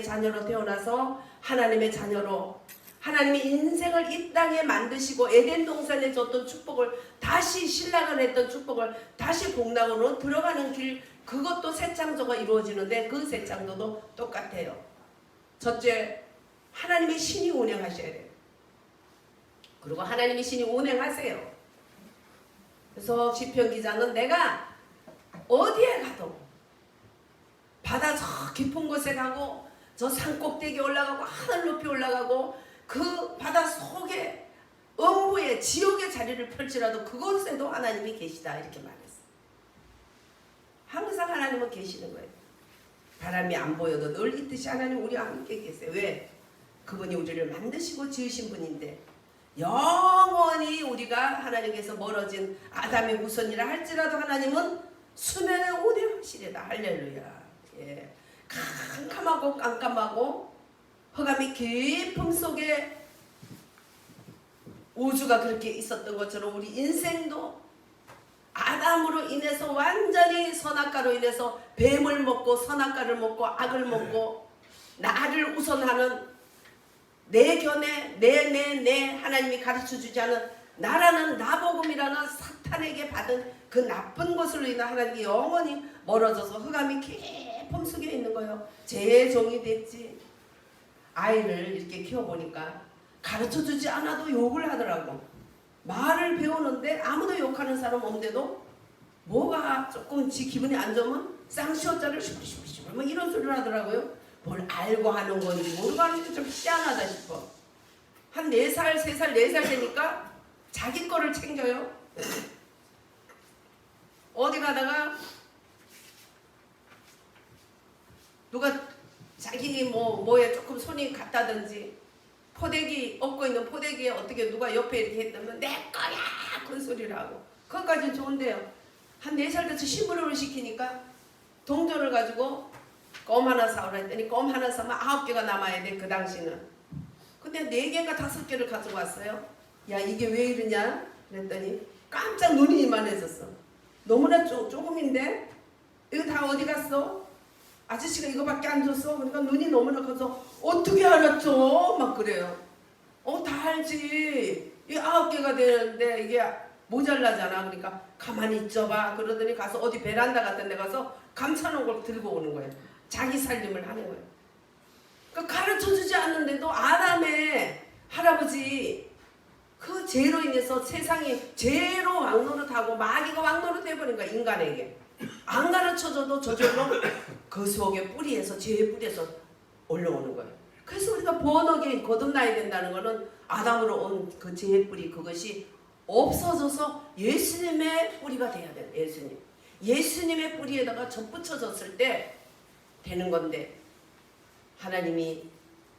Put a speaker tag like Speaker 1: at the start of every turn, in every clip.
Speaker 1: 자녀로 태어나서 하나님의 자녀로 하나님의 인생을 이 땅에 만드시고 에덴 동산에 줬던 축복을 다시 신랑을 했던 축복을 다시 복락으로 들어가는 길, 그것도 새 창조가 이루어지는데 그 새 창조도 똑같아요. 첫째, 하나님의 신이 운행하셔야 돼요. 그리고 하나님의 신이 운행하세요. 그래서 시편 기자는 내가 어디에 가도 바다 저 깊은 곳에 가고 저 산꼭대기에 올라가고 하늘 높이 올라가고 그 바다 속에 음부의 지옥의 자리를 펼치라도 그곳에도 하나님이 계시다 이렇게 말했어요. 항상 하나님은 계시는 거예요. 바람이 안 보여도 늘 있듯이 하나님 우리와 함께 계세요. 왜? 그분이 우리를 만드시고 지으신 분인데 영원히 우리가 하나님께서 멀어진 아담의 후손이라 할지라도 하나님은 수면에 운행하시리다. 할렐루야. 예. 캄캄하고 깜깜하고 흑암이 깊음 속에 우주가 그렇게 있었던 것처럼 우리 인생도 아담으로 인해서 완전히 선악과로 인해서 뱀을 먹고 선악과를 먹고 악을 먹고 나를 우선하는 내 견해 내 하나님이 가르쳐주지 않은 나라는 나복음이라는 사탄에게 받은 그 나쁜 것으로 인해 하나님이 영원히 멀어져서 흑암이 깊음 속에 있는 거예요. 제 종이 됐지. 아이를 이렇게 키워보니까 가르쳐주지 않아도 욕을 하더라고. 말을 배우는데 아무도 욕하는 사람 없는데도 뭐가 조금 지 기분이 안 좋으면 쌍시어자를 슈슈슈 뭐 이런 소리를 하더라고요. 뭘 알고 하는 건지 모르고 하는지 좀 희한하다 싶어. 한 4살, 3살, 4살 되니까 자기 거를 챙겨요. 어디 가다가 누가 자기 뭐에 조금 손이 갔다든지 포대기 엎고 있는 포대기에 어떻게 누가 옆에 이렇게 했다면 내 거야 그런 소리를 하고 그것까지는 좋은데요. 한 4살 돼서 심부름을 시키니까 동전을 가지고 껌 하나 사오라 했더니 껌 하나 사면 9개가 남아야 돼. 그 당시는. 근데 4개인가 5개를 가지고 왔어요. 야 이게 왜 이러냐 그랬더니 깜짝 눈이 이만해졌어. 너무나 조금인데 이거 다 어디 갔어? 아저씨가 이거밖에 안 줬어? 그러니까 눈이 너무나 커서 어떻게 알았죠? 막 그래요. 다 알지. 이 9개가 되는데 이게 모자라잖아. 그러니까 가만히 있어봐. 그러더니 가서 어디 베란다 같은 데 가서 감싸놓은 걸 들고 오는 거예요. 자기 살림을 하는 거예요. 그러니까 가르쳐주지 않는데도 아담의 할아버지 그 죄로 인해서 세상이 죄로 왕노릇하고 마귀가 왕노릇 해버린 거야. 인간에게. 안 가르쳐줘도 저절로 그 속에 뿌리에서 죄의 뿌리에서 올라오는 거예요. 그래서 우리가 번어게 거듭나야 된다는 거는 아담으로 온 그 죄의 뿌리 그것이 없어져서 예수님의 뿌리가 돼야 돼요. 예수님의 뿌리에다가 접붙여졌을 때 되는 건데 하나님이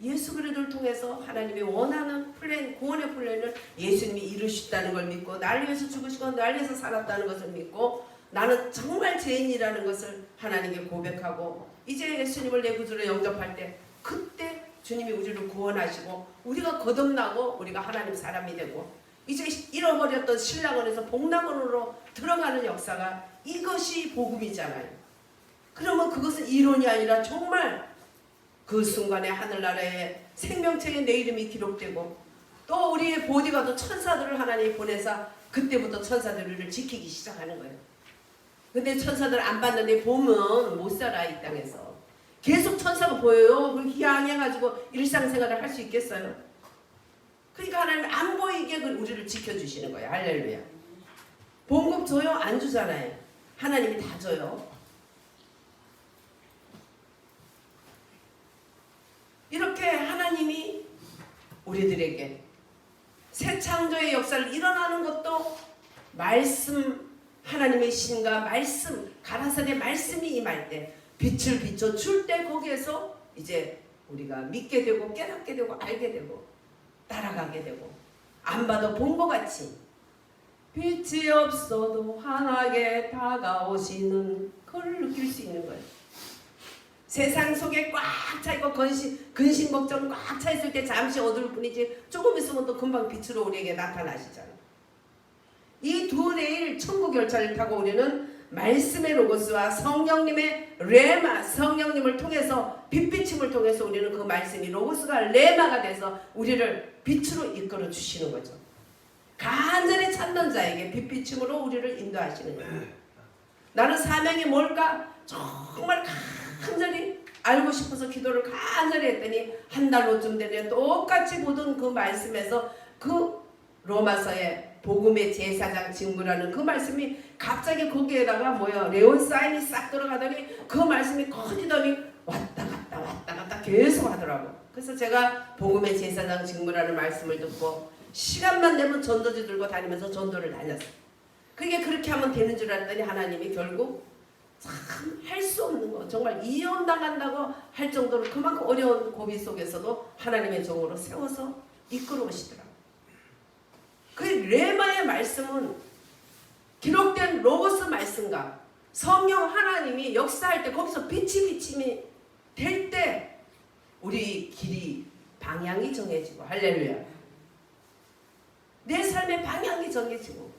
Speaker 1: 예수 그리스도를 통해서 하나님이 원하는 플랜, 구원의 플랜을 예수님이 이루셨다는 걸 믿고 날 위해서 죽으시고 날 위해서 살았다는 것을 믿고 나는 정말 죄인이라는 것을 하나님께 고백하고 이제 예수님을 내 구주로 영접할 때 그때 주님이 우리를 구원하시고 우리가 거듭나고 우리가 하나님 사람이 되고 이제 잃어버렸던 신랑원에서 복락원으로 들어가는 역사가 이것이 복음이잖아요. 그러면 그것은 이론이 아니라 정말 그 순간에 하늘나라에 생명책에 내 이름이 기록되고 또 우리의 보디가도 천사들을 하나님이 보내서 그때부터 천사들을 우리를 지키기 시작하는 거예요. 근데 천사들 안 봤는데 보면 못 살아. 이 땅에서 계속 천사가 보여요. 희양해가지고 일상생활을 할 수 있겠어요? 그러니까 하나님 안 보이게 우리를 지켜주시는 거예요. 할렐루야. 봉급 줘요? 안 주잖아요. 하나님이 다 줘요. 이렇게 하나님이 우리들에게 새 창조의 역사를 일어나는 것도 말씀, 하나님의 신과 말씀, 가라사대 말씀이 임할 때 빛을 비춰줄 때 거기에서 이제 우리가 믿게 되고 깨닫게 되고 알게 되고 따라가게 되고 안 봐도 본 것 같이 빛이 없어도 환하게 다가오시는 그걸 느낄 수 있는 거예요. 세상 속에 꽉 차있고 근심 걱정 꽉 차있을 때 잠시 어두울 뿐이지 조금 있으면 또 금방 빛으로 우리에게 나타나시잖아요. 이 두 레일 천국 열차를 타고 우리는 말씀의 로고스와 성령님의 레마, 성령님을 통해서 빛비침을 통해서 우리는 그 말씀이 로고스가 레마가 돼서 우리를 빛으로 이끌어 주시는 거죠. 간절히 찾는 자에게 빛비침으로 우리를 인도하시는 거예요. 나는 사명이 뭘까? 정말 간절히 알고 싶어서 기도를 간절히 했더니 한 달 후쯤 되면 똑같이 보던 그 말씀에서 그 로마서의 복음의 제사장 직무라는 그 말씀이 갑자기 거기에다가 레온 사인이 싹 들어가더니 그 말씀이 커지더니 왔다 갔다 계속 하더라고. 그래서 제가 복음의 제사장 직무라는 말씀을 듣고 시간만 되면 전도지 들고 다니면서 전도를 다녔어요. 그게 그렇게 하면 되는 줄 알았더니 하나님이 결국 참 할 수 없는 거, 정말 이혼당한다고 할 정도로 그만큼 어려운 고비 속에서도 하나님의 종으로 세워서 이끌어 오시더라고요. 그 레마의 말씀은 기록된 로고스 말씀과 성령 하나님이 역사할 때 거기서 비침이 될 때 우리 길이 방향이 정해지고, 할렐루야, 내 삶의 방향이 정해지고,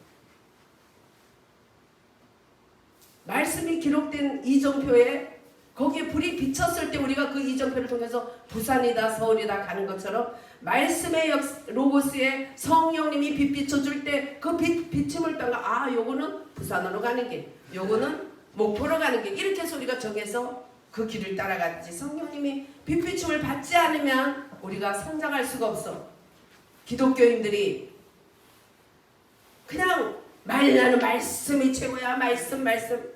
Speaker 1: 말씀이 기록된 이정표에 거기에 불이 비쳤을 때 우리가 그 이정표를 통해서 부산이다 서울이다 가는 것처럼 말씀의 로고스에 성령님이 빛 비춰줄 때 그 비침을 따라 요거는 부산으로 가는 길, 요거는 목포로 가는 길, 이렇게 해서 우리가 정해서 그 길을 따라갔지. 성령님이 빛 비침을 받지 않으면 우리가 성장할 수가 없어. 기독교인들이 그냥 나는 말씀이 최고야, 말씀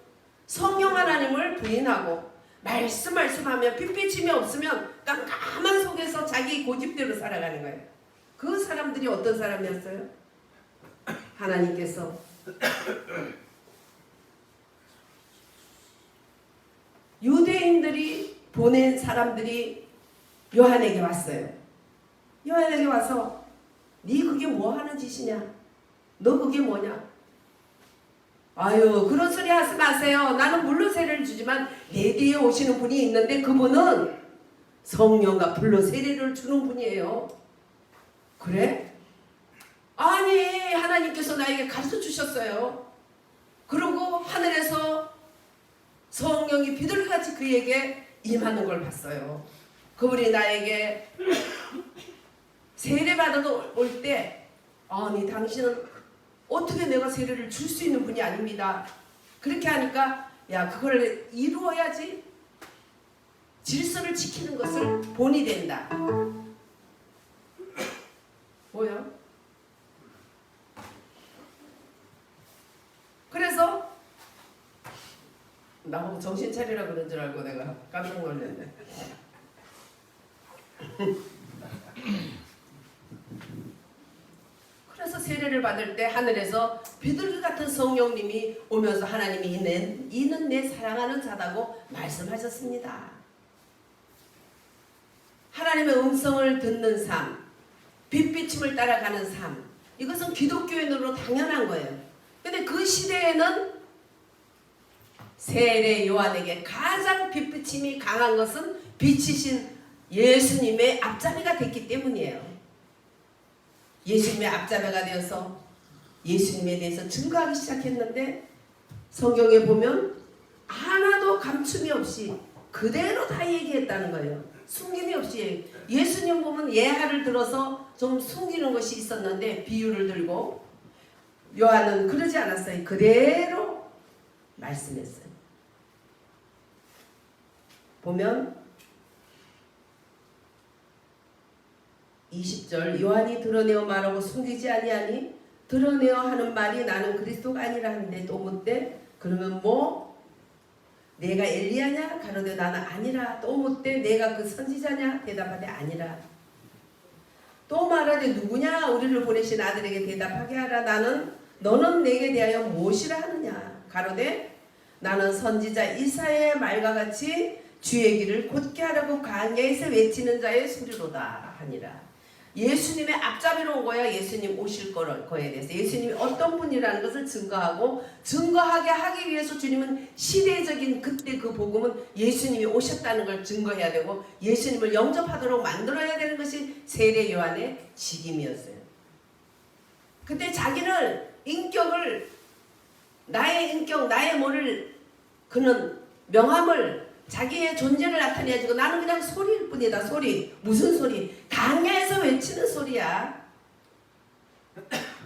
Speaker 1: 성령 하나님을 부인하고 말씀하면 빛비침이 없으면 깜깜한 속에서 자기 고집대로 살아가는 거예요. 그 사람들이 어떤 사람이었어요? 하나님께서 유대인들이 보낸 사람들이 요한에게 왔어요. 요한에게 와서 네 그게 뭐 하는 짓이냐? 너 그게 뭐냐? 아유, 그런 소리 하지 마세요. 나는 물로 세례를 주지만 내 뒤에 오시는 분이 있는데 그분은 성령과 불로 세례를 주는 분이에요. 그래? 아니, 하나님께서 나에게 가르쳐 주셨어요. 그리고 하늘에서 성령이 비둘기같이 그에게 임하는 걸 봤어요. 그분이 나에게 세례 받아도 올 때 아니, 당신은 어떻게 내가 세례를 줄 수 있는 분이 아닙니다. 그렇게 하니까 야, 그걸 이루어야지 질서를 지키는 것을 본이 된다. 뭐요? 그래서 나보고 정신 차리라 그런 줄 알고 내가 깜짝 놀랐네. 그래서 세례를 받을 때 하늘에서 비둘기 같은 성령님이 오면서 하나님이 이는 내 사랑하는 자다고 말씀하셨습니다. 하나님의 음성을 듣는 삶, 빛비침을 따라가는 삶, 이것은 기독교인으로 당연한 거예요. 근데 그 시대에는 세례 요한에게 가장 빛비침이 강한 것은 빛이신 예수님의 앞자리가 됐기 때문이에요. 예수님의 앞자매가 되어서 예수님에 대해서 증거하기 시작했는데 성경에 보면 하나도 감춤이 없이 그대로 다 얘기했다는 거예요. 숨김이 없이. 예수님 보면 예화를 들어서 좀 숨기는 것이 있었는데 비유를 들고, 요한은 그러지 않았어요. 그대로 말씀했어요. 보면 20절, 요한이 드러내어 말하고 숨기지 아니하니 드러내어 하는 말이 나는 그리스도가 아니라 하는데 또 묻되 그러면 뭐 내가 엘리야냐? 가로되 나는 아니라. 또 묻되 내가 그 선지자냐? 대답하되 아니라. 또 말하되 누구냐? 우리를 보내신 아들에게 대답하게 하라. 너는 내게 대하여 무엇이라 하느냐? 가로되 나는 선지자 이사야의 말과 같이 주의 길을 곧게 하라고 광야에서 외치는 자의 소리로다 하니라. 예수님의 앞잡이로 온 거야. 예수님 오실 거에 대해서 예수님이 어떤 분이라는 것을 증거하고, 증거하게 하기 위해서 주님은 시대적인 그때 그 복음은 예수님이 오셨다는 걸 증거해야 되고 예수님을 영접하도록 만들어야 되는 것이 세례 요한의 직임이었어요. 그때 자기를 인격을 나의 인격, 나의 뭐를 그는 명함을 자기의 존재를 나타내야지 나는 그냥 소리일 뿐이다. 소리. 무슨 소리? 강야에서 외치는 소리야.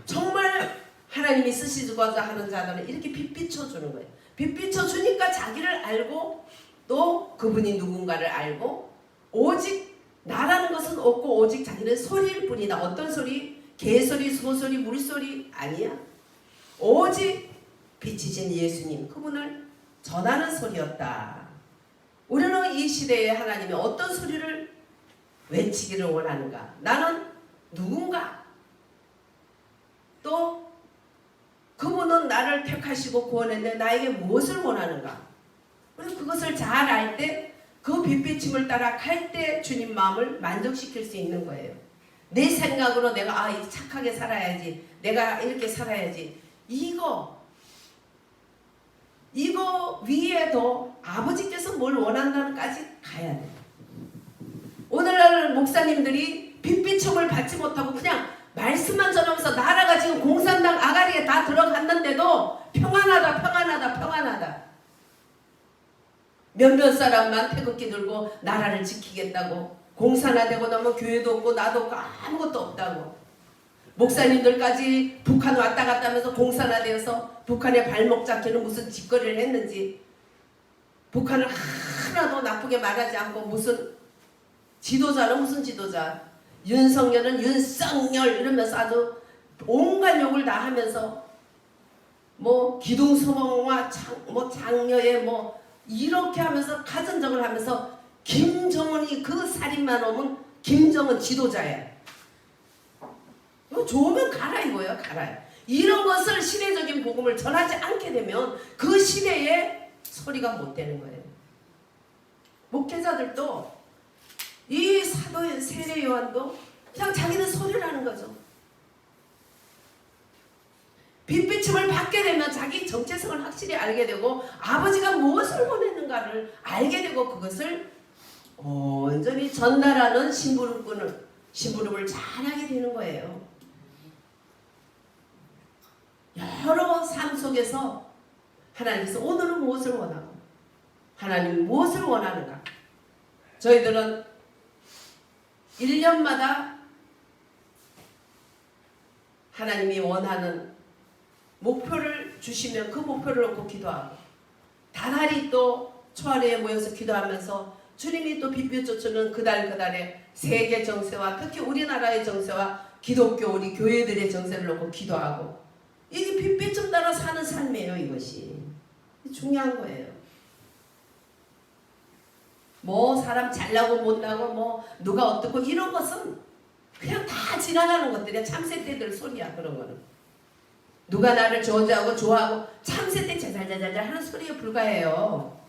Speaker 1: 정말 하나님이 쓰시고자 하는 자들은 이렇게 빛 비춰주는 거예요. 빛 비춰주니까 자기를 알고 또 그분이 누군가를 알고 오직 나라는 것은 없고 오직 자기는 소리일 뿐이다. 어떤 소리? 개소리, 소소리, 물소리 아니야. 오직 빛이신 예수님 그분을 전하는 소리였다. 우리는 이 시대에 하나님이 어떤 소리를 외치기를 원하는가? 나는 누군가? 또 그분은 나를 택하시고 구원했는데 나에게 무엇을 원하는가? 우리 그것을 잘 알 때 그 빛비침을 따라 갈 때 주님 마음을 만족시킬 수 있는 거예요. 내 생각으로 내가 착하게 살아야지, 내가 이렇게 살아야지, 이거 위에도 아버지께서 뭘 원한다는까지 가야 돼. 오늘날 목사님들이 빛비침을 받지 못하고 그냥 말씀만 전하면서 나라가 지금 공산당 아가리에 다 들어갔는데도 평안하다. 몇몇 사람만 태극기 들고 나라를 지키겠다고, 공산화되고 나면 교회도 없고 나도 없고 아무것도 없다고, 목사님들까지 북한 왔다 갔다 하면서 공산화되어서 북한의 발목 잡기는 무슨 짓거리를 했는지, 북한을 하나도 나쁘게 말하지 않고 무슨 지도자는 무슨 지도자, 윤석열은 윤석열 이러면서 아주 온갖 욕을 다 하면서 뭐 기둥소몽과 장녀의 이렇게 하면서 가전적을 하면서 김정은이 그 살인만 오면 김정은 지도자야. 이거 좋으면 가라 이거야. 가라. 이런 것을 시대적인 복음을 전하지 않게 되면 그 시대에 소리가 못 되는 거예요. 목회자들도 이 사도의 세례 요한도 그냥 자기는 소리를 하는 거죠. 빛비침을 받게 되면 자기 정체성을 확실히 알게 되고 아버지가 무엇을 원했는가를 알게 되고 그것을 온전히 전달하는 심부름을 잘하게 되는 거예요. 여러 삶 속에서 하나님께서 오늘은 무엇을 원하고 하나님은 무엇을 원하는가? 저희들은 1년마다 하나님이 원하는 목표를 주시면 그 목표를 놓고 기도하고 다달이 또 초하루에 모여서 기도하면서 주님이 또 빛비춰주는 그달에 세계 정세와 특히 우리나라의 정세와 기독교 우리 교회들의 정세를 놓고 기도하고 이게 빛비춤 따라 사는 삶이에요. 이것이 중요한 거예요. 사람 잘나고 못나고 누가 어떻고 이런 것은 그냥 다 지나가는 것들이야. 참새 때들 소리야. 그런 거는 누가 나를 저주하고 좋아하고 참새 때 자잘자잘 하는 소리에 불과해요.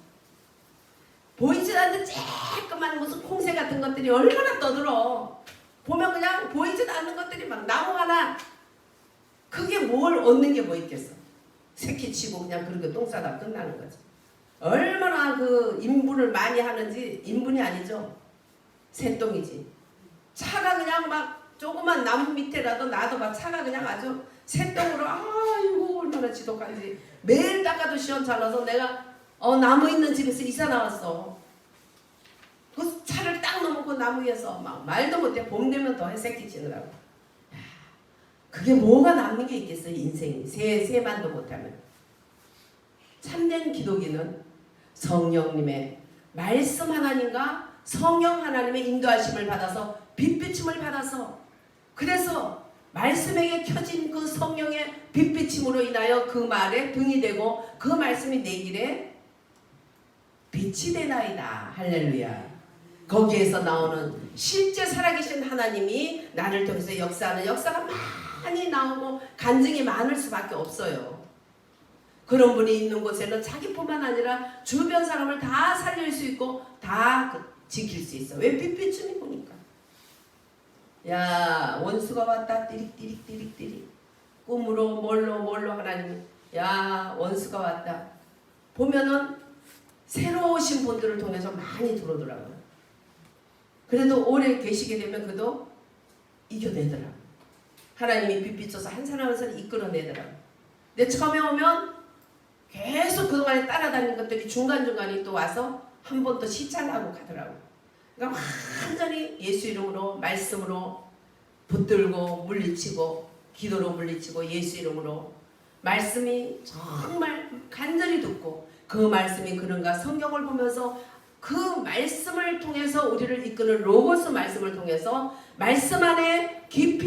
Speaker 1: 보이지 않는 쬐끄만 무슨 콩새 같은 것들이 얼마나 떠들어. 보면 그냥 보이지도 않는 것들이 막 나무 하나 그게 뭘 얻는 게 뭐 있겠어. 새끼 치고 그냥 그렇게 똥 싸다 끝나는 거지. 얼마나 그 인분을 많이 하는지. 인분이 아니죠. 새똥이지. 차가 그냥 막 조그만 나무 밑에라도 놔둬봐. 차가 그냥 아주 새똥으로 아이고 얼마나 지독한지. 매일 닦아도 시원찮아서 내가 나무 있는 집에서 이사 나왔어. 그 차를 딱 넘고 나무 위에서 막 말도 못해. 봄 되면 더 새끼 치느라고. 그게 뭐가 남는 게 있겠어요. 인생이 세만도 못하면. 참된 기독인은 성령님의 말씀 하나님과 성령 하나님의 인도하심을 받아서 빛비침을 받아서 그래서 말씀에게 켜진 그 성령의 빛비침으로 인하여 그 말에 등이 되고 그 말씀이 내 길에 빛이 되나이다. 할렐루야. 거기에서 나오는 실제 살아계신 하나님이 나를 통해서 역사하는 역사가 많이 나오고 간증이 많을 수밖에 없어요. 그런 분이 있는 곳에는 자기뿐만 아니라 주변 사람을 다 살릴 수 있고 다 지킬 수 있어. 왜? 빛비춤이 보니까. 야, 원수가 왔다. 띠릭 꿈으로 뭘로 하나님이 야, 원수가 왔다. 보면은 새로 오신 분들을 통해서 많이 들어오더라고요. 그래도 오래 계시게 되면 그도 이겨내더라고요. 하나님이 빛비춰서 한 사람 한 사람 이끌어내더라고요. 근데 처음에 오면 계속 그동안에 따라다닌 것들이 중간중간에 또 와서 한 번 또 시찰하고 가더라고. 그러니까 완전히 예수 이름으로 말씀으로 붙들고 물리치고 기도로 물리치고 예수 이름으로 말씀이 정말 간절히 듣고 그 말씀이 그런가 성경을 보면서 그 말씀을 통해서 우리를 이끄는 로고스 말씀을 통해서 말씀 안에 깊이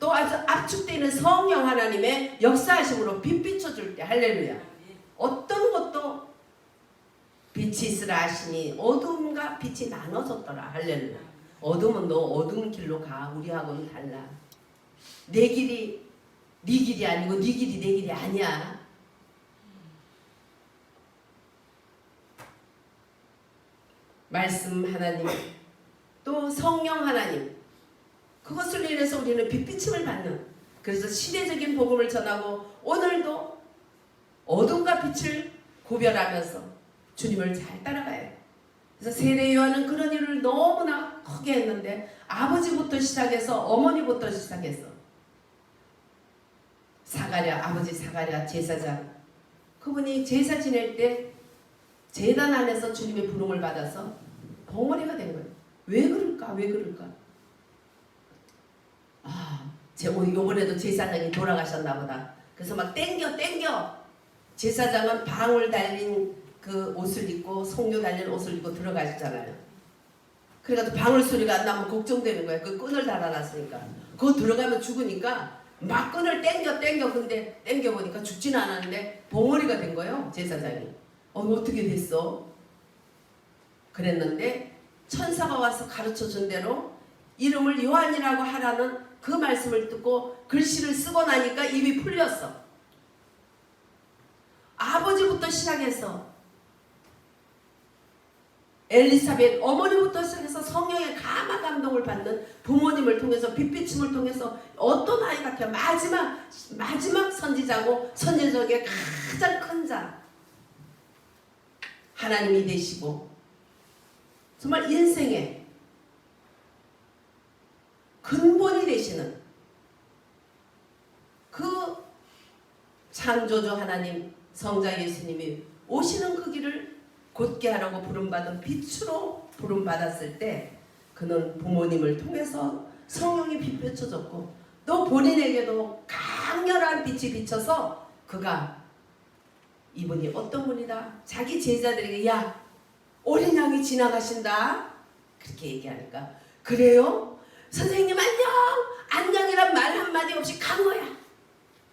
Speaker 1: 또 아주 압축되어 있는 성령 하나님의 역사하심으로 빛 비춰줄 때 할렐루야. 어떤 것도 빛이 있으라 하시니 어둠과 빛이 나눠졌더라 할렐루야. 어둠은 너 어두운 길로 가. 우리하고는 달라. 내 길이 네 길이 아니고 네 길이 내 길이 아니야. 말씀 하나님 또 성령 하나님 그것을 인해서 우리는 빛비침을 받는 그래서 시대적인 복음을 전하고 오늘도 어둠과 빛을 구별하면서 주님을 잘 따라가야 돼. 그래서 세례 요한은 그런 일을 너무나 크게 했는데 아버지부터 시작해서 어머니부터 시작해서 사가랴 아버지 사가랴 제사장 그분이 제사 지낼 때 제단 안에서 주님의 부름을 받아서 봉헌이가 된 거예요. 왜 그럴까? 왜 그럴까? 요번에도 제사장이 돌아가셨나 보다. 그래서 막 땡겨 제사장은 방울 달린 그 옷을 입고 송료 달린 옷을 입고 들어가셨잖아요. 그래가지고 방울 소리가 안 나면 걱정되는 거예요. 그 끈을 달아놨으니까. 그거 들어가면 죽으니까 막 끈을 땡겨 근데 땡겨보니까 죽지는 않았는데 봉헌이가 된 거예요. 제사장이. 어떻게 됐어? 그랬는데 천사가 와서 가르쳐준 대로 이름을 요한이라고 하라는 그 말씀을 듣고 글씨를 쓰고 나니까 입이 풀렸어. 아버지부터 시작해서 엘리사벳 어머니부터 시작해서 성령의 감화 감동을 받는 부모님을 통해서 빛비침을 통해서 어떤 아이 같아요. 마지막 선지자고 선지자의 가장 큰 자 하나님이 되시고 정말 인생의 근본이 되시는 그 창조주 하나님 성자 예수님이 오시는 그 길을 곧게 하라고 부름받은 빛으로 부름받았을 때 그는 부모님을 통해서 성령이 빛 비춰졌고 또 본인에게도 강렬한 빛이 비쳐서 그가 이분이 어떤 분이다 자기 제자들에게 야 어린 양이 지나가신다 그렇게 얘기하니까 그래요? 선생님 안녕이란 말 한마디 없이 간 거야.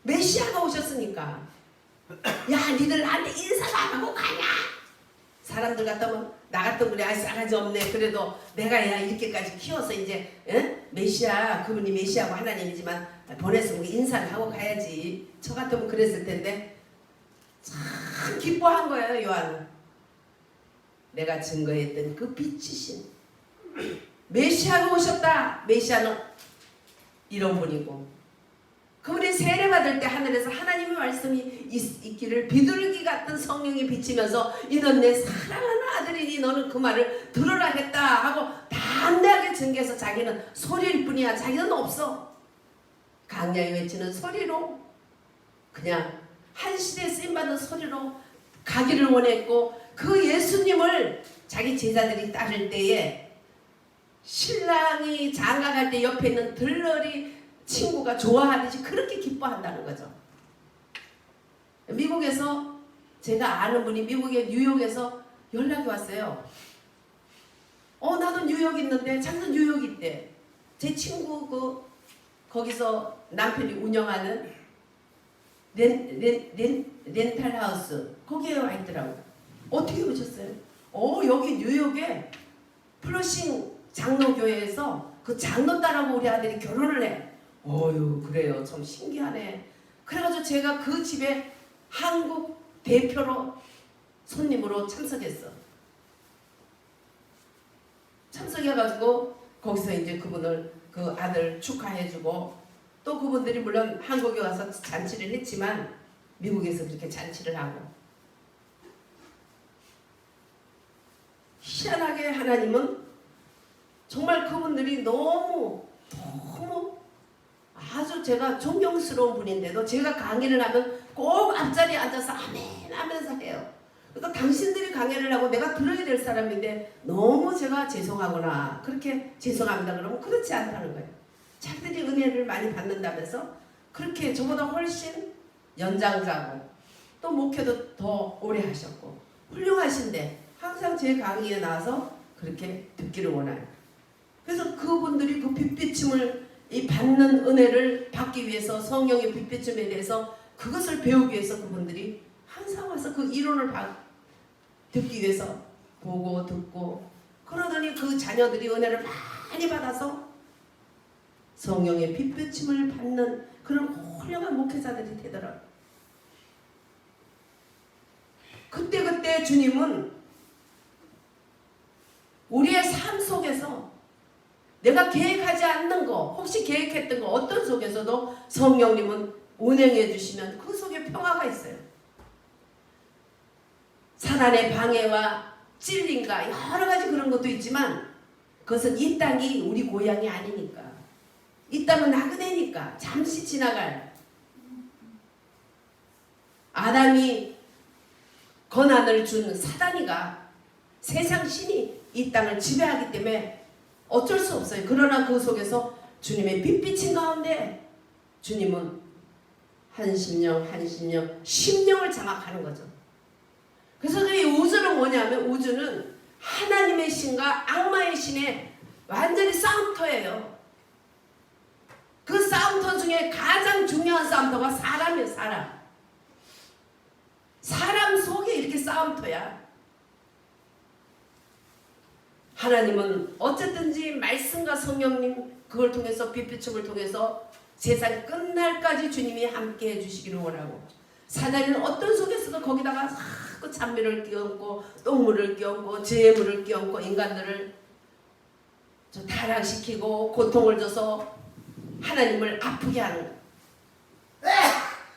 Speaker 1: 메시아가 오셨으니까 야 니들 나한테 인사도 안 하고 가냐. 사람들 같으면 나 같은 분이 싸가지 없네. 그래도 내가 야 이렇게까지 키워서 이제 메시아 그분이 메시아고 하나님이지만 보냈으면 인사를 하고 가야지. 저 같으면 그랬을 텐데 참 기뻐한 거예요. 요한은 내가 증거했던 그 빛이신 메시아가 오셨다. 메시아는 이런 분이고 그분이 세례받을 때 하늘에서 하나님의 말씀이 있기를 비둘기 같은 성령이 비치면서 이는 내 사랑하는 아들이니 너는 그 말을 들으라 했다 하고 담대하게 증거해서 자기는 소리일 뿐이야. 자기는 없어. 강야에 외치는 소리로 그냥 한 시대에 쓰임받는 소리로 가기를 원했고 그 예수님을 자기 제자들이 따를 때에 신랑이 장가갈 때 옆에 있는 들러리 친구가 좋아하듯이 그렇게 기뻐한다는 거죠. 미국에서 제가 아는 분이 미국의 뉴욕에서 연락이 왔어요. 나도 뉴욕 있는데 자기도 뉴욕 있대. 제 친구 거기서 남편이 운영하는 렌탈하우스 거기에 와 있더라고. 어떻게 오셨어요? 여기 뉴욕에 플러싱 장로교회에서 그 장로 딸하고 우리 아들이 결혼을 해. 그래요. 참 신기하네. 그래가지고 제가 그 집에 한국 대표로 손님으로 참석했어. 참석해가지고 거기서 이제 그분을 그 아들 축하해주고 또 그분들이 물론 한국에 와서 잔치를 했지만 미국에서 그렇게 잔치를 하고 희한하게 하나님은 정말 그분들이 너무 아주 제가 존경스러운 분인데도 제가 강의를 하면 꼭 앞자리에 앉아서 아멘 하면서 해요. 그러니까 당신들이 강연을 하고 내가 들어야 될 사람인데 너무 제가 죄송하구나. 그렇게 죄송합니다. 그러면 그렇지 않다는 거예요. 자기들이 은혜를 많이 받는다면서 그렇게 저보다 훨씬 연장자고 또 목회도 더 오래 하셨고 훌륭하신데 항상 제 강의에 나와서 그렇게 듣기를 원해요. 그래서 그분들이 그 빛비침을 이 받는 은혜를 받기 위해서 성령의 빛비침에 대해서 그것을 배우기 위해서 그분들이 항상 와서 그 이론을 듣기 위해서 보고 듣고 그러더니 그 자녀들이 은혜를 많이 받아서 성령의 빛비침을 받는 그런 훌륭한 목회자들이 되더라고요. 그때 주님은 우리의 삶 속에서 내가 계획하지 않는 거 혹시 계획했던 거 어떤 속에서도 성령님은 운행해 주시면 그 속에 평화가 있어요. 사단의 방해와 찔림과 여러 가지 그런 것도 있지만 그것은 이 땅이 우리 고향이 아니니까 이 땅은 나그네니까 잠시 지나갈 아담이 권한을 준 사단이가 세상 신이 이 땅을 지배하기 때문에 어쩔 수 없어요. 그러나 그 속에서 주님의 빛비친 가운데 주님은 한 심령 심령을 장악하는 거죠. 그래서 이 우주는 뭐냐면 우주는 하나님의 신과 악마의 신의 완전히 싸움터예요. 그 싸움터 중에 가장 중요한 싸움터가 사람이에요. 사람 속에 이렇게 싸움터야. 하나님은 어쨌든지 말씀과 성령님 그걸 통해서 빛비춤을 통해서 세상 끝날까지 주님이 함께 해주시기를 원하고 사단은 어떤 속에서도 거기다가 자꾸 찬미를 끼얹고 똥물을 끼얹고 재물을 끼얹고 인간들을 타락시키고 고통을 줘서 하나님을 아프게 하는 거예요.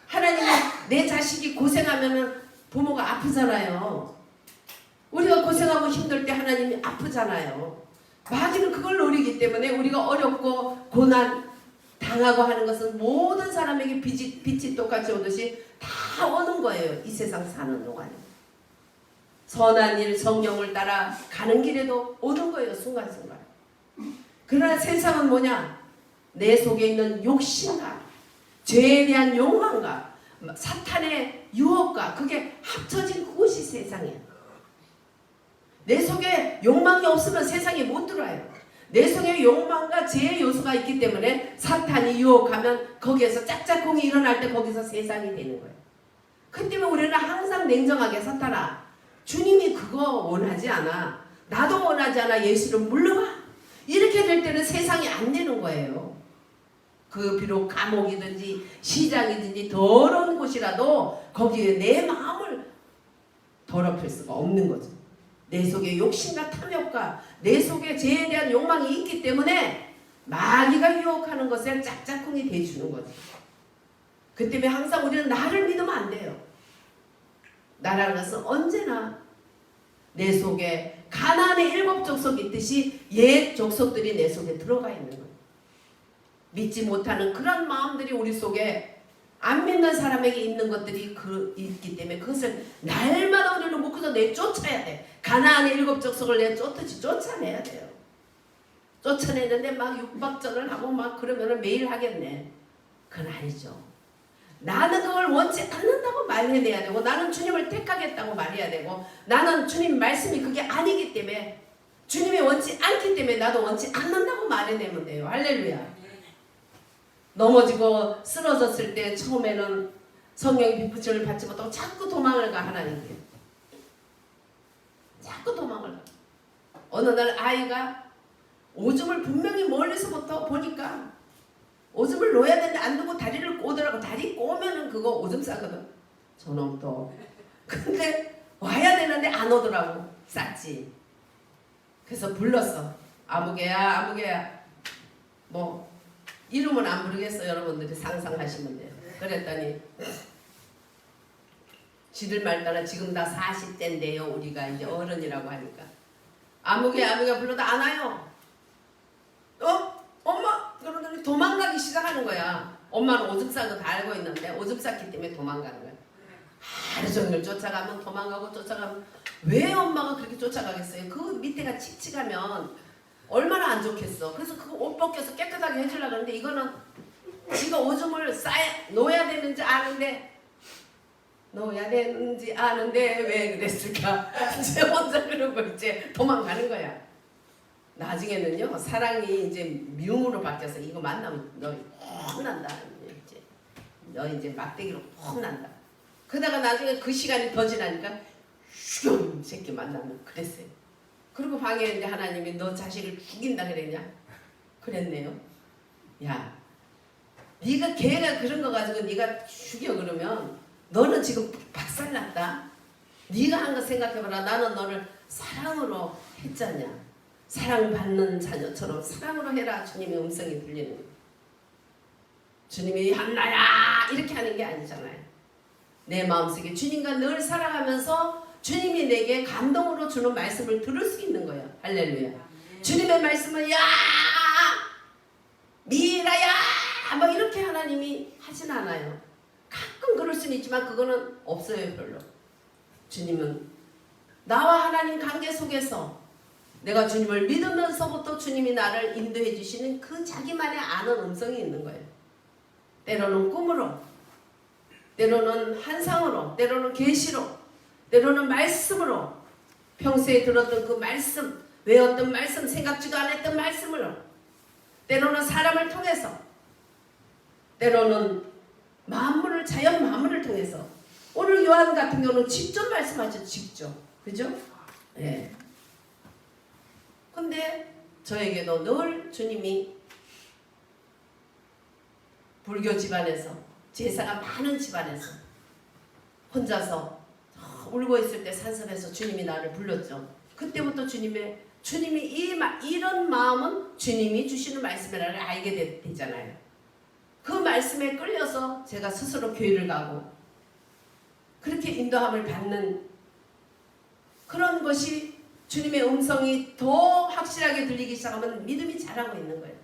Speaker 1: 하나님은 내 자식이 고생하면 부모가 아프잖아요. 우리가 고생하고 힘들 때 하나님이 아프잖아요. 마귀는 그걸 노리기 때문에 우리가 어렵고 고난 당하고 하는 것은 모든 사람에게 빛이 똑같이 오듯이 다 오는 거예요. 이 세상 사는 동안에. 선한 일 성령을 따라 가는 길에도 오는 거예요. 순간순간. 그러나 세상은 뭐냐? 내 속에 있는 욕심과 죄에 대한 욕망과 사탄의 유혹과 그게 합쳐진 그것이 세상이에요. 내 속에 욕망이 없으면 세상에 못 들어와요. 내 속에 욕망과 죄의 요소가 있기 때문에 사탄이 유혹하면 거기에서 짝짝꿍이 일어날 때 거기서 세상이 되는 거예요. 그 때문에 우리는 항상 냉정하게 사탄아 주님이 그거 원하지 않아. 나도 원하지 않아. 예수를 물러가. 이렇게 될 때는 세상이 안 되는 거예요. 그 비록 감옥이든지 시장이든지 더러운 곳이라도 거기에 내 마음을 더럽힐 수가 없는 거죠. 내 속에 욕심과 탐욕과 내 속에 죄에 대한 욕망이 있기 때문에 마귀가 유혹하는 것에 짝짝꿍이 돼주는 거죠. 그 때문에 항상 우리는 나를 믿으면 안 돼요. 나라는 것은 언제나 내 속에 가나안의 7 족속이 있듯이 옛 족속들이 내 속에 들어가 있는 거예요. 믿지 못하는 그런 마음들이 우리 속에 안 믿는 사람에게 있는 것들이 있기 때문에 그것을 날마다 우리는 묶어서 내쫓아야 돼. 가나안의 7 족속을 내쫓듯이 쫓아내야 돼요. 쫓아내는데 막 육박전을 하고 막 그러면 매일 하겠네. 그건 아니죠. 나는 그걸 원치 않는다고 말해내야 되고 나는 주님을 택하겠다고 말해야 되고 나는 주님 말씀이 그게 아니기 때문에 주님이 원치 않기 때문에 나도 원치 않는다고 말해내면 돼요. 할렐루야. 넘어지고 쓰러졌을 때 처음에는 성령의 빛부침을 받지 못하고 자꾸 도망을 가 하나님께. 자꾸 도망을 가. 어느 날 아이가 오줌을 분명히 멀리서부터 보니까 오줌을 놓아야 되는데 안 두고 다리를 꼬더라고. 다리 꼬면은 그거 오줌 싸거든. 저놈 또. 근데 와야 되는데 안 오더라고. 쌌지. 그래서 불렀어. 아무개야. 뭐 이름은 안 부르겠어. 여러분들이 상상하시면 돼요. 그랬더니 지들 말 따라 지금 다 40대인데요. 우리가 이제 어른이라고 하니까 아무개가 불러도 안 와요. 엄마? 그러더니 도망가기 시작하는 거야. 엄마는 오줌 싼 거 다 알고 있는데 오줌 쌌기 때문에 도망가는 거야. 하루 종일 쫓아가면 도망가고 쫓아가면 왜 엄마가 그렇게 쫓아가겠어요? 그 밑에가 칙칙하면 얼마나 안 좋겠어. 그래서 그 옷 벗겨서 깨끗하게 해주려고 하는데 이거는 지가 오줌을 놓아야 되는지 아는데 왜 그랬을까? 이제 혼자 그러고 이제 도망가는 거야. 나중에는요 사랑이 이제 미움으로 바뀌어서 이거 만나면 너 혼난다. 너 이제 막대기로 혼난다. 그러다가 나중에 그 시간이 더 지나니까 슈 새끼 만나면 그랬어요. 그리고 방에 이제 하나님이 너 자식을 죽인다 그랬냐? 그랬네요. 야, 네가 걔가 그런 거 가지고 네가 죽여 그러면 너는 지금 박살났다. 네가 한 거 생각해봐라. 나는 너를 사랑으로 했잖냐. 사랑받는 자녀처럼 사랑으로 해라. 주님의 음성이 들리는 거예요. 주님이 한나야 이렇게 하는 게 아니잖아요. 내 마음속에 주님과 늘 살아가면서 주님이 내게 감동으로 주는 말씀을 들을 수 있는 거예요. 할렐루야. 주님의 말씀은 야 미라야 뭐 이렇게 하나님이 하진 않아요. 가끔 그럴 수는 있지만 그거는 없어요. 별로. 주님은 나와 하나님 관계 속에서 내가 주님을 믿으면서부터 주님이 나를 인도해 주시는 그 자기만의 아는 음성이 있는 거예요. 때로는 꿈으로, 때로는 환상으로, 때로는 계시로, 때로는 말씀으로, 평소에 들었던 그 말씀, 외웠던 말씀, 생각지도 않았던 말씀으로, 때로는 사람을 통해서, 때로는 만물을, 자연 만물을 통해서. 오늘 요한 같은 경우는 직접 말씀하죠. 직접. 그죠? 예. 근데 저에게도 늘 주님이 불교 집안에서, 제사가 많은 집안에서 혼자서 울고 있을 때 산섭에서 주님이 나를 불렀죠. 그때부터 주님이 이런 마음은 주님이 주시는 말씀이라는 걸 알게 되잖아요. 그 말씀에 끌려서 제가 스스로 교회를 가고 그렇게 인도함을 받는 그런 것이 주님의 음성이 더 확실하게 들리기 시작하면 믿음이 자라고 있는 거예요.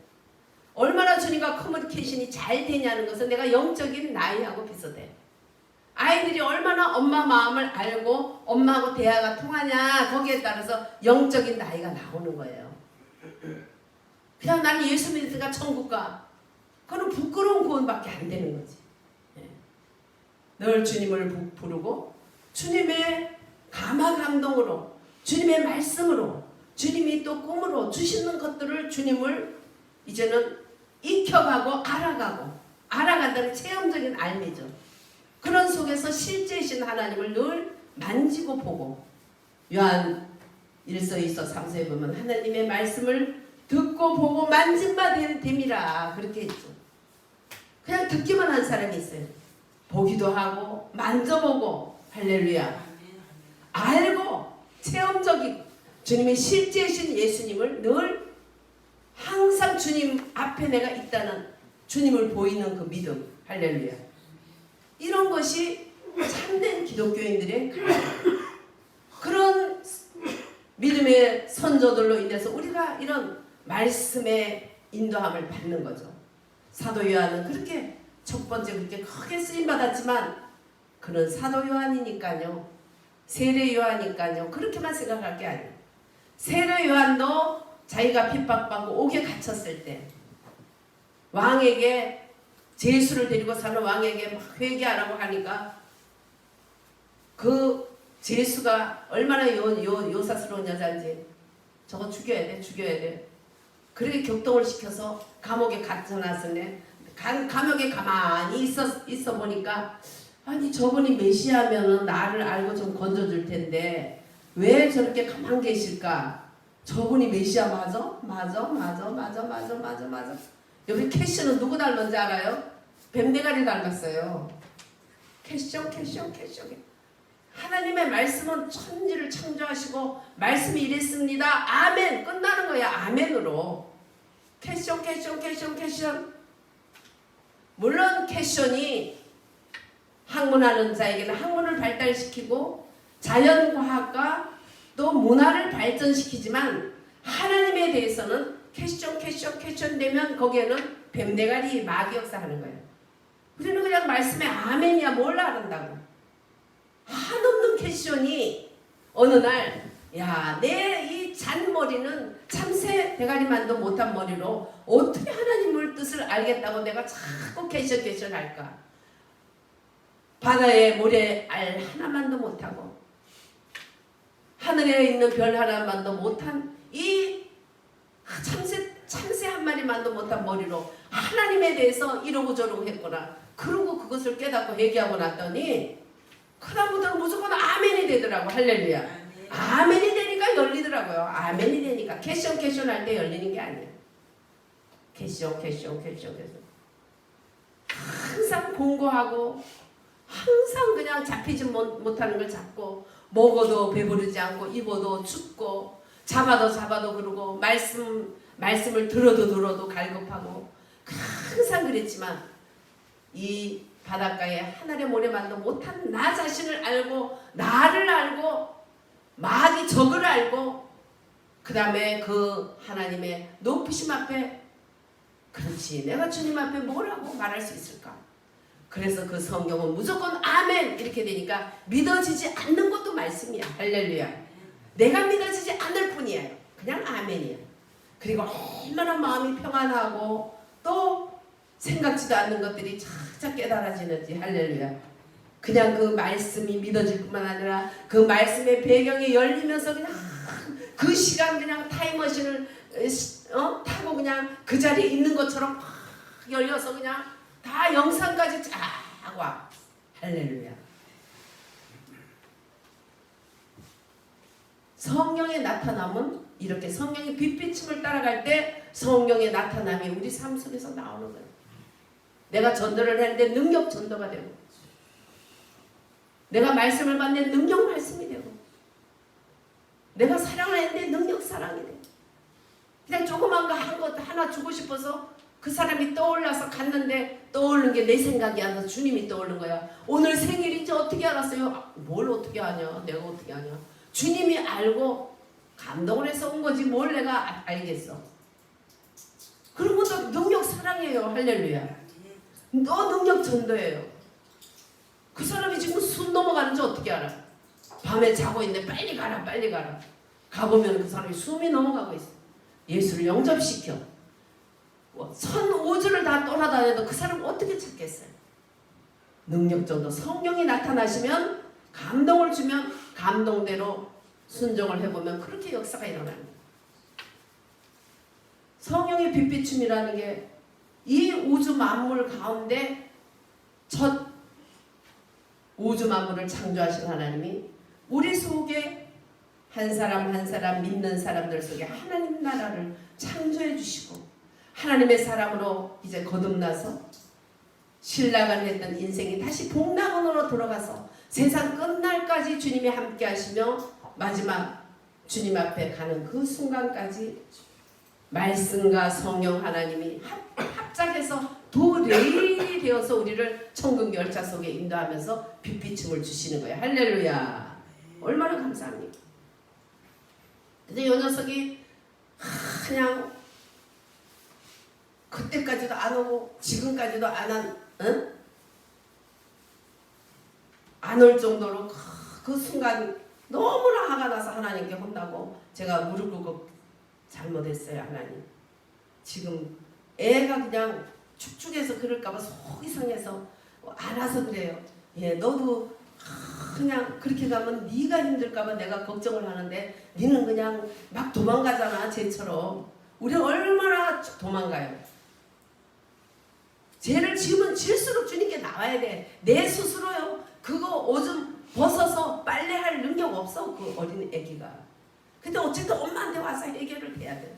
Speaker 1: 얼마나 주님과 커뮤니케이션이 잘 되냐는 것은 내가 영적인 나이하고 비슷해. 아이들이 얼마나 엄마 마음을 알고 엄마하고 대화가 통하냐 거기에 따라서 영적인 나이가 나오는 거예요. 그냥 나는 예수 믿으니까 천국 가. 그건 부끄러운 구원밖에 안 되는 거지. 늘 주님을 부르고 주님의 감화감동으로 주님의 말씀으로 주님이 또 꿈으로 주시는 것들을 주님을 이제는 익혀가고 알아간다는 체험적인 알미죠. 그런 속에서 실제이신 하나님을 늘 만지고 보고 요한 1서 2서 3서에 보면 하나님의 말씀을 듣고 보고 만진 바 됨이라 그렇게 했죠. 그냥 듣기만 한 사람이 있어요. 보기도 하고 만져보고 할렐루야 알고 체험적인 주님의 실제이신 예수님을 늘 항상 주님 앞에 내가 있다는 주님을 보이는 그 믿음 할렐루야 이런 것이 참된 기독교인들의 그런 믿음의 선조들로 인해서 우리가 이런 말씀의 인도함을 받는 거죠. 사도 요한은 그렇게 첫 번째 그렇게 크게 쓰임받았지만 그는 사도 요한이니까요. 세례 요한이니까요. 그렇게만 생각할 게 아니에요. 세례 요한도 자기가 핍박받고 옥에 갇혔을 때 왕에게 제수를 데리고 사는 왕에게 막 회개하라고 하니까 그 제수가 얼마나 요사스러운 여자인지 저거 죽여야 돼. 그렇게 격동을 시켜서 감옥에 갇혀놨었네. 감옥에 가만히 있어 보니까 아니 저분이 메시아면은 나를 알고 좀 건져줄 텐데 왜 저렇게 가만 계실까? 저분이 메시아 맞아. 여기 캐시는 누구 닮은지 알아요? 뱀대가리 닮았어요. 캐션. 하나님의 말씀은 천지를 창조하시고 말씀이 이랬습니다. 아멘. 끝나는 거야. 아멘으로. 캐션. 물론 캐션이 학문하는 자에게는 학문을 발달시키고 자연과학과 또 문화를 발전시키지만 하나님에 대해서는 캐션 되면 거기에는 뱀대가리 마귀 역사 하는 거예요. 우리는 그냥 말씀에 아멘이야 뭘 알았다고. 한없는 캐시온이 어느 날, 야, 내 이 잔머리는 참새 대가리만도 못한 머리로 어떻게 하나님의 뜻을 알겠다고 내가 자꾸 캐션 할까? 바다의 모래 알 하나만도 못하고 하늘에 있는 별 하나만도 못한 이 참새 한 마리만도 못한 머리로 하나님에 대해서 이러고 저러고 했구나. 그러고 그것을 깨닫고 얘기하고 났더니 그다음부터는 무조건 아멘이 되더라고. 할렐루야. 아멘이 되니까 열리더라고요. 아멘이 되니까 캐션 할 때 열리는 게 아니에요. 캐션. 항상 공고하고 항상 그냥 잡히지 못하는 걸 잡고 먹어도 배부르지 않고 입어도 춥고 잡아도 그러고 말씀을 들어도 갈급하고 항상 그랬지만 이 바닷가에 하늘의 모래만도 못한 나 자신을 알고 나를 알고 마귀 적을 알고 그 다음에 그 하나님의 높으심 앞에 그렇지 내가 주님 앞에 뭐라고 말할 수 있을까? 그래서 그 성경은 무조건 아멘 이렇게 되니까 믿어지지 않는 것도 말씀이야. 할렐루야. 내가 믿어지지 않을 뿐이에요. 그냥 아멘이야. 그리고 얼마나 마음이 평안하고 또 생각지도 않는 것들이 착착 깨달아지는지. 할렐루야. 그냥 그 말씀이 믿어질 뿐만 아니라 그 말씀의 배경이 열리면서 그냥 그 시간 그냥 타임머신을 타고 그냥 그 자리에 있는 것처럼 막 열려서 그냥 다 영상까지 쫙 와. 할렐루야. 성령의 나타남은 이렇게 성령의 빛비침을 따라갈 때 성령의 나타남이 우리 삶 속에서 나오는 거예요. 내가 전도를 했는데 능력 전도가 되고 내가 말씀을 받는데 능력 말씀이 되고 내가 사랑을 했는데 능력 사랑이 되고 그냥 조그만 거 한 것 하나 주고 싶어서 그 사람이 떠올라서 갔는데 떠오르는 게 내 생각이 아니라 주님이 떠오르는 거야. 오늘 생일인지 어떻게 알았어요? 뭘 어떻게 아냐? 내가 어떻게 아냐? 주님이 알고 감동을 해서 온 거지 뭘 내가 알겠어. 그런 것도 능력 사랑이에요. 할렐루야. 너 능력 전도예요. 그 사람이 지금 숨 넘어가는지 어떻게 알아? 밤에 자고 있는데 빨리 가라. 가보면 그 사람이 숨이 넘어가고 있어. 예수를 영접시켜. 선 5주를 다 떠나다녀도 그 사람 어떻게 찾겠어요? 능력전도 성령이 나타나시면 감동을 주면 감동대로 순종을 해보면 그렇게 역사가 일어납니다. 성령의 빛비춤이라는 게 이 우주 만물 가운데 첫 우주 만물을 창조하신 하나님이 우리 속에 한 사람 한 사람 믿는 사람들 속에 하나님 나라를 창조해 주시고 하나님의 사람으로 이제 거듭나서 신랑을 했던 인생이 다시 복락원으로 돌아가서 세상 끝날까지 주님이 함께 하시며 마지막 주님 앞에 가는 그 순간까지 말씀과 성령 하나님이 합작해서 두 레일이 되어서 우리를 천국 열차 속에 인도하면서 빛비춤을 주시는 거예요. 할렐루야. 얼마나 감사합니까? 근데 이 녀석이 그냥 그때까지도 안 오고 지금까지도 안 올 정도로 그 순간 너무나 화가 나서 하나님께 혼나고 제가 무릎 꿇고 잘못했어요. 하나님. 지금 애가 그냥 축축해서 그럴까봐 속이 상해서 안 와서 그래요. 예, 너도 그냥 그렇게 가면 네가 힘들까봐 내가 걱정을 하는데 너는 그냥 막 도망가잖아. 쟤처럼. 우리는 얼마나 도망가요. 죄를 지으면 지을수록 주님께 나와야 돼. 내 스스로요. 그거 오줌 벗어서 빨래할 능력 없어. 그 어린 애기가. 근데 어쨌든 엄마한테 와서 해결을 해야 돼.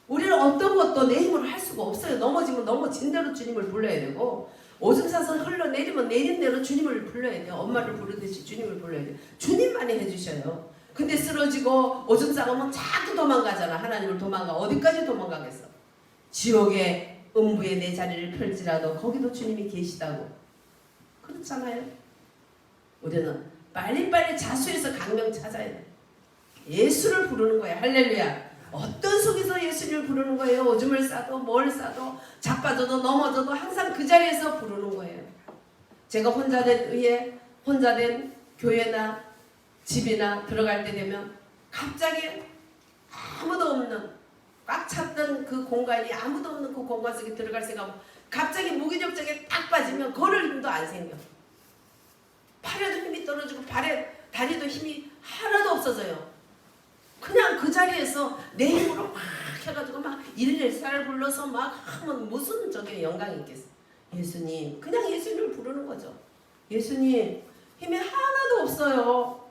Speaker 1: 우리는 어떤 것도 내 힘으로 할 수가 없어요. 넘어지면 넘어진 대로 주님을 불러야 되고 오줌 싸서 흘러내리면 내린 대로 주님을 불러야 돼요. 엄마를 부르듯이 주님을 불러야 돼요. 주님만이 해주셔요. 근데 쓰러지고 오줌 싸가면 자꾸 도망가잖아. 하나님을 도망가. 어디까지 도망가겠어. 지옥의 음부에 내 자리를 펼지라도 거기도 주님이 계시다고. 그렇잖아요. 우리는 빨리빨리 자수해서 강명 찾아야 돼. 예수를 부르는 거예요. 할렐루야. 어떤 속에서 예수를 부르는 거예요. 오줌을 싸도 뭘 싸도 자빠져도 넘어져도 항상 그 자리에서 부르는 거예요. 제가 혼자 된 교회나 집이나 들어갈 때 되면 갑자기 아무도 없는 꽉 찼던 그 공간이 아무도 없는 그 공간 속에 들어갈 생각 갑자기 무기력증에 딱 빠지면 걸을 힘도 안 생겨. 팔에도 힘이 떨어지고 다리도 힘이 하나도 없어져요. 그냥 그 자리에서 내 힘으로 막 해가지고 막 일일사를 불러서 막 하면 무슨 저게 영광이 있겠어. 예수님, 그냥 예수님을 부르는 거죠. 예수님, 힘이 하나도 없어요.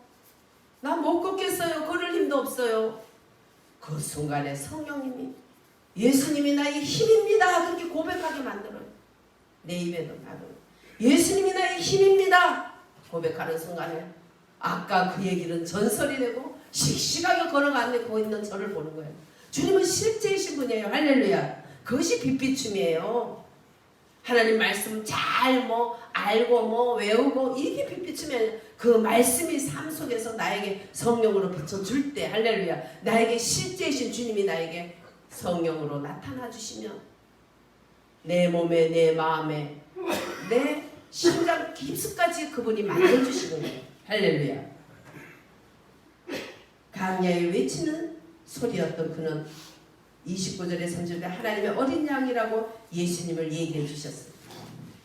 Speaker 1: 나 못 걷겠어요. 걸을 힘도 없어요. 그 순간에 성령님이 예수님이 나의 힘입니다. 그렇게 고백하게 만들어요. 내 입에도 나도 예수님이 나의 힘입니다. 고백하는 순간에 아까 그 얘기는 전설이 되고 씩씩하게 걸어가고 있는 저를 보는 거예요. 주님은 실제이신 분이에요. 할렐루야. 그것이 빛비춤이에요. 하나님 말씀 잘 알고 외우고 이게 빛비춤이에요. 그 말씀이 삶 속에서 나에게 성령으로 비춰줄 때 할렐루야. 나에게 실제이신 주님이 나에게 성령으로 나타나 주시면 내 몸에 내 마음에 내 심장 깊숙까지 그분이 만져주시는 거예요. 할렐루야. 강야에 외치는 소리였던 그는 29절에 30절에 하나님의 어린 양이라고 예수님을 얘기해 주셨어요.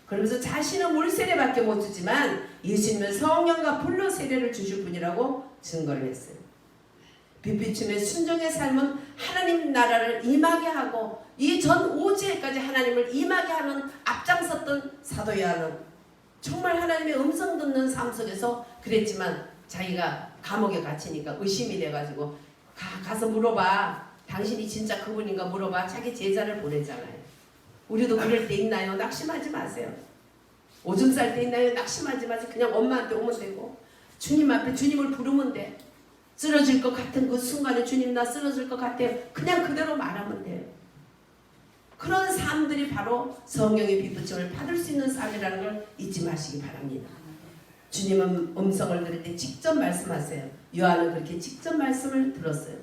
Speaker 1: 그러면서 자신은 물 세례밖에 못 주지만 예수님은 성령과 불로 세례를 주실 분이라고 증거를 했어요. 빛비춤의 순종의 삶은 하나님 나라를 임하게 하고 이 전 오지에까지 하나님을 임하게 하는 앞장섰던 사도야는 정말 하나님의 음성 듣는 삶 속에서 그랬지만 자기가 감옥에 갇히니까 의심이 돼가지고 가서 물어봐. 당신이 진짜 그분인가 물어봐. 자기 제자를 보내잖아요. 우리도 그럴 때 있나요? 낙심하지 마세요. 오줌 쌀 때 있나요? 낙심하지 마세요. 그냥 엄마한테 오면 되고 주님 앞에 주님을 부르면 돼. 쓰러질 것 같은 그 순간에 주님 나 쓰러질 것 같아요. 그냥 그대로 말하면 돼요. 그런 삶들이 바로 성령의 빛부침을 받을 수 있는 삶이라는 걸 잊지 마시기 바랍니다. 주님은 음성을 들을 때 직접 말씀하세요. 요한은 그렇게 직접 말씀을 들었어요.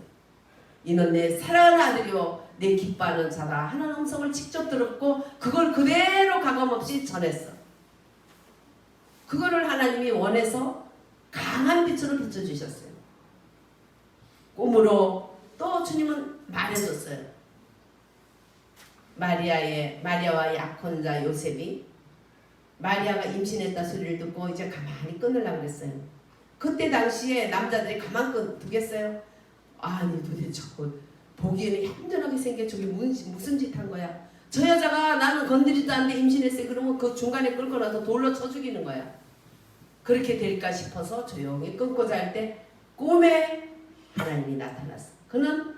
Speaker 1: 이는 내 사랑하는 아들이요 내 기뻐하는 자다 하는 음성을 직접 들었고 그걸 그대로 가감없이 전했어. 그거를 하나님이 원해서 강한 빛으로 비춰주셨어요. 꿈으로 또 주님은 말해줬어요. 마리아와 약혼자 요셉이 마리아가 임신했다 소리를 듣고 이제 가만히 끊으려고 그랬어요. 그때 당시에 남자들이 가만 두겠어요? 아니 도대체 보기에는 얌전하게 생겨 저게 무슨 짓 한 거야? 저 여자가 나는 건드리지도 않는데 임신했어요. 그러면 그 중간에 끌고 나서 돌로 쳐 죽이는 거야. 그렇게 될까 싶어서 조용히 끊고 잘 때 꿈에 하나님이 나타났어. 그는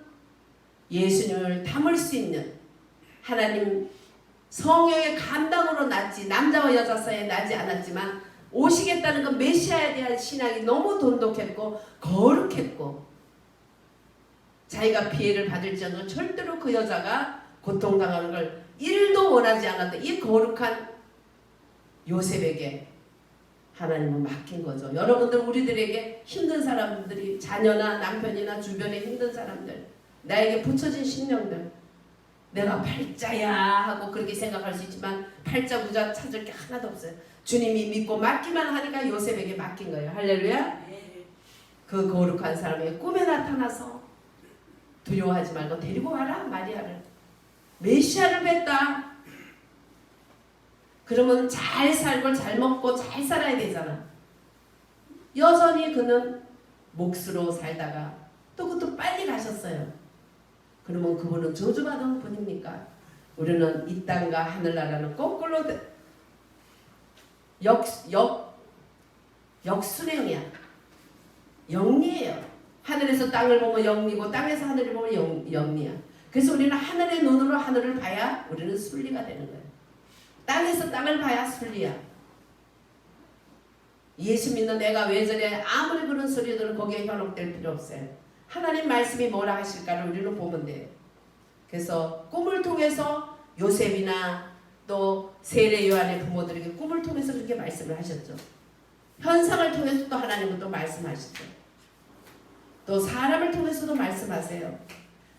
Speaker 1: 예수님을 담을 수 있는 하나님 성령의 감당으로 낳지 남자와 여자 사이에 나지 않았지만 오시겠다는 그 메시아에 대한 신앙이 너무 돈독했고 거룩했고 자기가 피해를 받을지언정 절대로 그 여자가 고통당하는 걸 1도 원하지 않았던 이 거룩한 요셉에게 하나님은 맡긴 거죠. 여러분들 우리들에게 힘든 사람들이 자녀나 남편이나 주변에 힘든 사람들 나에게 붙여진 신령들 내가 팔자야 하고 그렇게 생각할 수 있지만 팔자 부자 찾을 게 하나도 없어요. 주님이 믿고 맡기만 하니까 요셉에게 맡긴 거예요. 할렐루야. 그 거룩한 사람의 꿈에 나타나서 두려워하지 말고 데리고 와라 마리아를. 메시아를 뵀다. 그러면 잘 살고 잘 먹고 잘 살아야 되잖아. 여전히 그는 몫으로 살다가 또 그것도 빨리 가셨어요. 그러면 그분은 저주받은 분입니까? 우리는 이 땅과 하늘나라는 거꾸로 역순행이야. 영리예요. 하늘에서 땅을 보면 영리고 땅에서 하늘을 보면 영리야. 그래서 우리는 하늘의 눈으로 하늘을 봐야 우리는 순리가 되는 거예요. 땅에서 땅을 봐야 순리야. 예수 믿는 내가 왜 저래 아무리 그런 소리들은 거기에 현혹될 필요 없어요. 하나님 말씀이 뭐라 하실까를 우리는 보면 돼요. 그래서 꿈을 통해서 요셉이나 또 세례 요한의 부모들에게 꿈을 통해서 그렇게 말씀을 하셨죠. 현상을 통해서 또 하나님은 또 말씀하시죠. 또 사람을 통해서도 말씀하세요.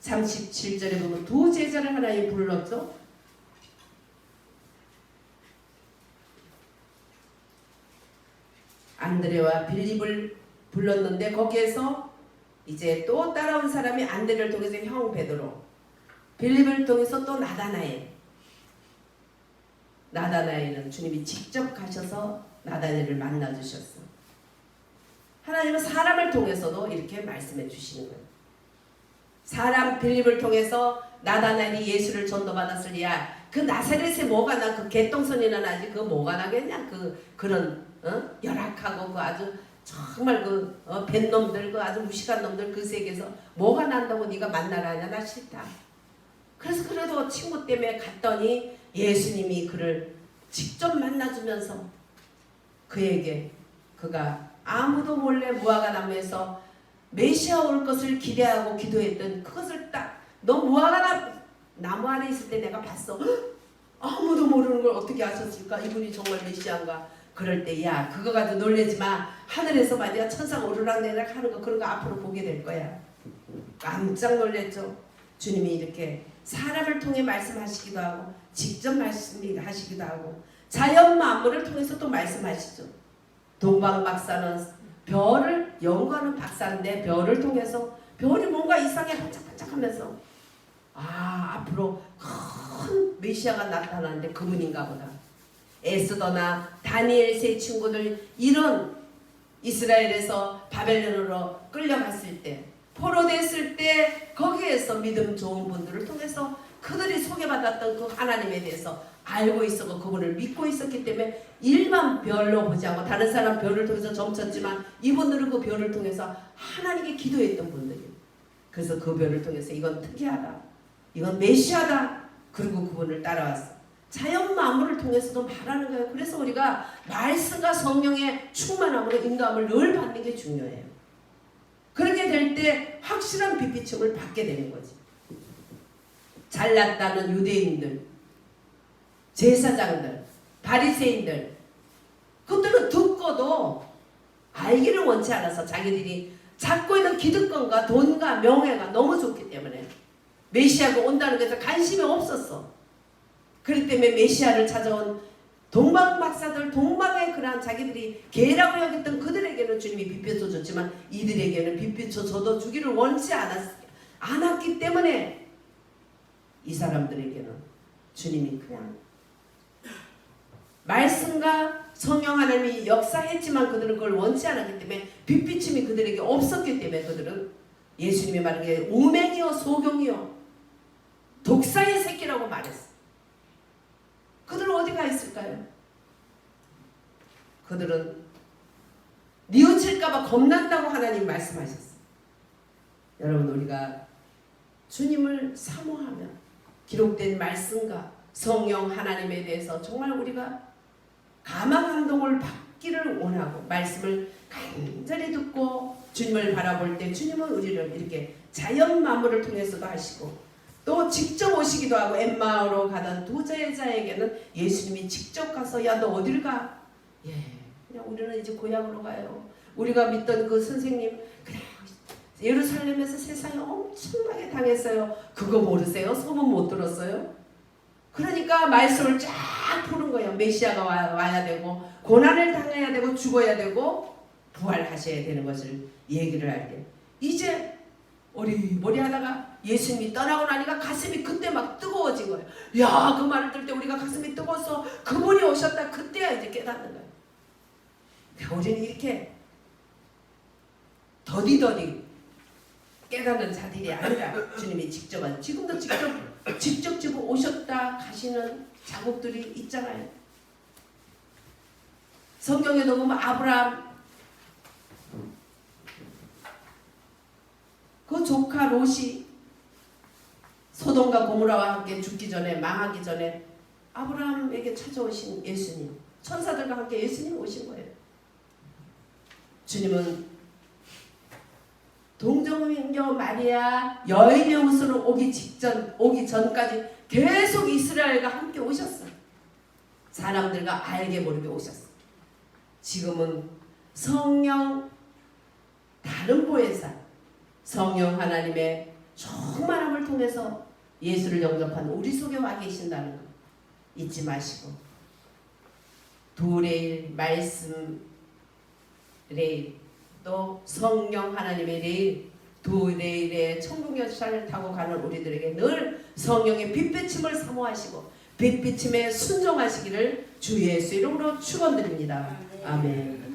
Speaker 1: 37절에 보면 두 제자를 하나님 불렀죠. 안드레와 빌립을 불렀는데 거기에서 이제 또 따라온 사람이 안드레를 통해서 형 베드로, 빌립을 통해서 또 나다나엘은 주님이 직접 가셔서 나다나엘을 만나 주셨어. 하나님은 사람을 통해서도 이렇게 말씀해 주시는 거예요. 사람 빌립을 통해서 나다나엘이 예수를 전도받았을 야, 그 나사렛에 뭐가 나, 그 개똥손이나 나지 그 뭐가 나겠냐, 그런 열악하고 그 아주 정말 벤 놈들, 그 아주 무식한 놈들 그 세계에서 뭐가 난다고 네가 만나라 하냐, 나 싫다. 그래서 그래도 친구 때문에 갔더니 예수님이 그를 직접 만나주면서 그에게 그가 아무도 몰래 무화과 나무에서 메시아 올 것을 기대하고 기도했던 그것을 딱, 너 무화과 나무 안에 있을 때 내가 봤어. 아무도 모르는 걸 어떻게 아셨을까? 이분이 정말 메시아인가? 그럴 때 야, 그거 가지고 놀라지 마. 하늘에서 만약 천사가 오르락내리락 하는 거, 그런 거 앞으로 보게 될 거야. 깜짝 놀랐죠. 주님이 이렇게 사람을 통해 말씀하시기도 하고 직접 말씀하시기도 하고 자연 만물을 통해서 또 말씀하시죠. 동방 박사는 별을 연구하는 박사인데 별을 통해서 별이 뭔가 이상해 반짝반짝하면서 앞으로 큰 메시아가 나타나는데 그분인가 보다. 에스더나 다니엘 세 친구들 이런 이스라엘에서 바벨론으로 끌려갔을 때, 포로됐을 때 거기에서 믿음 좋은 분들을 통해서 그들이 소개받았던 그 하나님에 대해서 알고 있었고 그분을 믿고 있었기 때문에 일반 별로 보지 않고 다른 사람 별을 통해서 점쳤지만 이분들은 그 별을 통해서 하나님께 기도했던 분들이에요. 그래서 그 별을 통해서 이건 특이하다, 이건 메시아다, 그리고 그분을 따라왔어. 자연 만물을 통해서도 말하는 거예요. 그래서 우리가 말씀과 성령의 충만함으로 인도함을 늘 받는 게 중요해요. 그렇게 될 때 확실한 빛비춤을 받게 되는 거지. 잘났다는 유대인들, 제사장들, 바리새인들, 그들은 듣고도 알기를 원치 않아서 자기들이 잡고 있는 기득권과 돈과 명예가 너무 좋기 때문에 메시아가 온다는 것에 관심이 없었어. 그렇기 때문에 메시아를 찾아온 동방 박사들, 동방의 그러한 자기들이 개라고 여겼던 그들에게는 주님이 빛비춰 줬지만 이들에게는 빛비춰 줘도 주기를 원치 않았기 때문에 이 사람들에게는 주님이 그냥 말씀과 성령 하나님이 역사했지만 그들은 그걸 원치 않았기 때문에 빛비침이 그들에게 없었기 때문에 그들은 예수님이 말한 게 우맹이요 소경이요 독사의 새끼라고 말했어. 그들은 어디가 있을까요? 그들은 뉘우칠까봐 겁난다고 하나님 말씀하셨어요. 여러분, 우리가 주님을 사모하며 기록된 말씀과 성령 하나님에 대해서 정말 우리가 감화감동을 받기를 원하고 말씀을 간절히 듣고 주님을 바라볼 때 주님은 우리를 이렇게 자연 만물을 통해서도 하시고 또 직접 오시기도 하고 엠마오로 가던 두 제자에게는 예수님이 직접 가서 야, 너 어딜 가? 예, 그냥 우리는 이제 고향으로 가요. 우리가 믿던 그 선생님 그냥 예루살렘에서 세상에 엄청나게 당했어요. 그거 모르세요? 소문 못 들었어요? 그러니까 말씀을 쫙 푸는 거예요. 메시아가 와야 되고 고난을 당해야 되고 죽어야 되고 부활하셔야 되는 것을 얘기를 할 때 이제 어리머리 하다가 예수님이 떠나고 나니까 가슴이 그때 막 뜨거워진 거예요. 야, 그 말을 들을 때 우리가 가슴이 뜨거워서 그분이 오셨다. 그때야 이제 깨닫는 거예요. 그러니까 우리는 이렇게 더디더디 깨닫는 자들이 아니라 주님이 직접 지금도 직접 오셨다 가시는 자국들이 있잖아요. 성경에도 보면 아브라함 그 조카 롯이 소돔과 고모라와 함께 죽기 전에 망하기 전에 아브라함에게 찾아오신 예수님, 천사들과 함께 예수님 오신 거예요. 주님은 동정녀 마리아 여인의 후손으로 오기 전까지 계속 이스라엘과 함께 오셨어요. 사람들과 알게 모르게 오셨어요. 지금은 성령 다른 보혜사 성령 하나님의 충만함을 통해서 예수를 영접한 우리 속에 와 계신다는 거 잊지 마시고 둘의 일 말씀 레일, 또 성령 하나님의 레일, 두 레일의 천국 열차를 타고 가는 우리들에게 늘 성령의 빛비침을 사모하시고 빛비침에 순종하시기를 주 예수 이름으로 축원드립니다. 아멘.